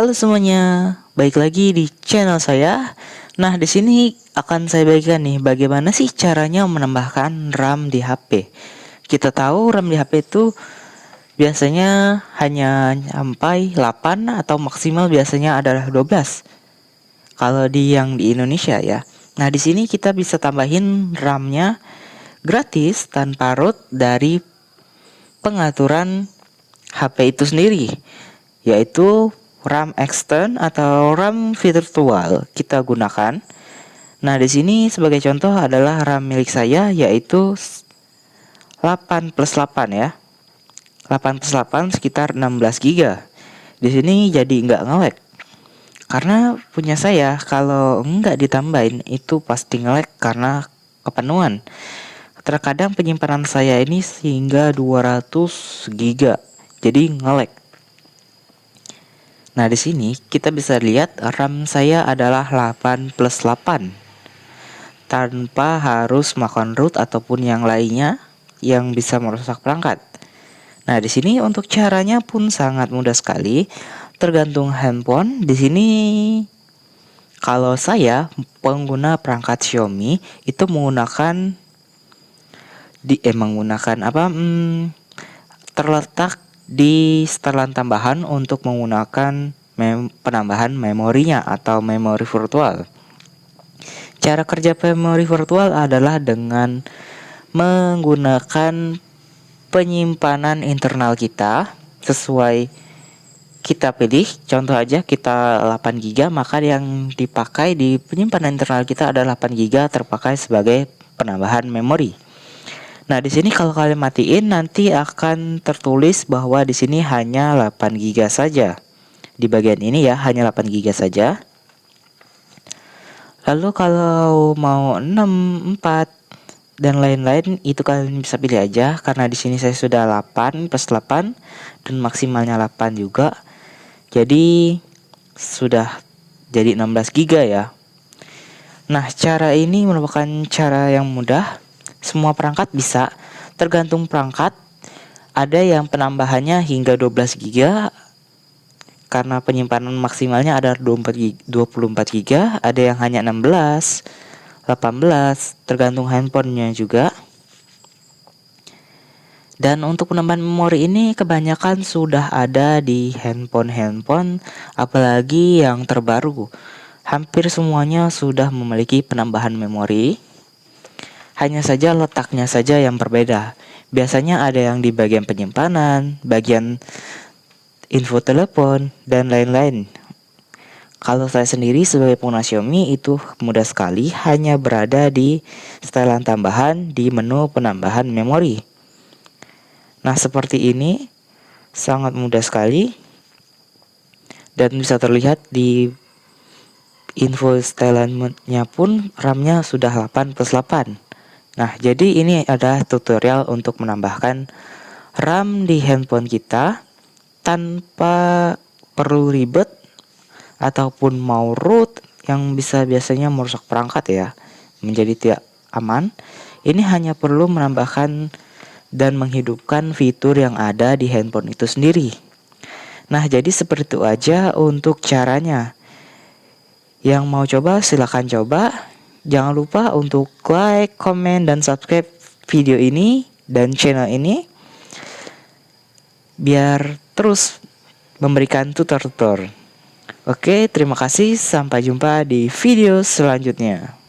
Halo semuanya, baik lagi di channel saya. Nah, di sini akan saya bagikan nih bagaimana sih caranya menambahkan RAM di HP. Kita tahu RAM di HP itu biasanya hanya sampai 8 atau maksimal biasanya adalah 12. Kalau di Indonesia ya. Nah, di sini kita bisa tambahin RAM-nya gratis tanpa root dari pengaturan HP itu sendiri, yaitu RAM extern atau RAM virtual kita gunakan. Nah, di sini sebagai contoh adalah RAM milik saya yaitu 8+8 ya. 8+8 sekitar 16 GB. Di sini jadi nggak nge-lag. Karena punya saya kalau nggak ditambahin itu pasti nge-lag karena kepenuhan. Terkadang penyimpanan saya ini hingga 200 GB. Jadi nge-lag. Nah, di sini kita bisa lihat RAM saya adalah 8+8 tanpa harus makan root ataupun yang lainnya yang bisa merusak perangkat. Nah, di sini untuk caranya pun sangat mudah sekali, tergantung handphone. Di sini kalau saya pengguna perangkat Xiaomi itu menggunakan terletak di setelan tambahan untuk menggunakan penambahan memorinya atau memori virtual. Cara kerja memori virtual adalah dengan menggunakan penyimpanan internal kita sesuai kita pilih. Contoh aja kita 8 GB, maka yang dipakai di penyimpanan internal kita adalah 8 GB terpakai sebagai penambahan memori. Nah, di sini kalau kalian matiin nanti akan tertulis bahwa di sini hanya 8 GB saja. Di bagian ini ya, hanya 8 GB saja. Lalu kalau mau 6, 4 dan lain-lain itu kalian bisa pilih aja, karena di sini saya sudah 8+8 dan maksimalnya 8 juga. Jadi sudah jadi 16 GB ya. Nah, cara ini merupakan cara yang mudah. Semua perangkat bisa, tergantung perangkat. Ada yang penambahannya hingga 12 GB karena penyimpanan maksimalnya ada 24 GB, ada yang hanya 16, 18, tergantung handphonenya juga. Dan untuk penambahan memori ini kebanyakan sudah ada di handphone, apalagi yang terbaru. Hampir semuanya sudah memiliki penambahan memori. Hanya saja letaknya saja yang berbeda. Biasanya ada yang di bagian penyimpanan, bagian info telepon, dan lain-lain. Kalau saya sendiri sebagai pengguna Xiaomi itu mudah sekali, hanya berada di setelan tambahan di menu penambahan memori. Nah, seperti ini sangat mudah sekali dan bisa terlihat di info setelannya pun RAM-nya sudah 8+8. Nah, jadi ini adalah tutorial untuk menambahkan RAM di handphone kita tanpa perlu ribet ataupun mau root yang biasanya merusak perangkat ya, menjadi tidak aman. Ini hanya perlu menambahkan dan menghidupkan fitur yang ada di handphone itu sendiri. Nah, jadi seperti itu aja untuk caranya. Yang mau coba silahkan coba. Jangan lupa untuk like, komen, dan subscribe video ini dan channel ini biar terus memberikan tutor-tutor. Oke, terima kasih. Sampai jumpa di video selanjutnya.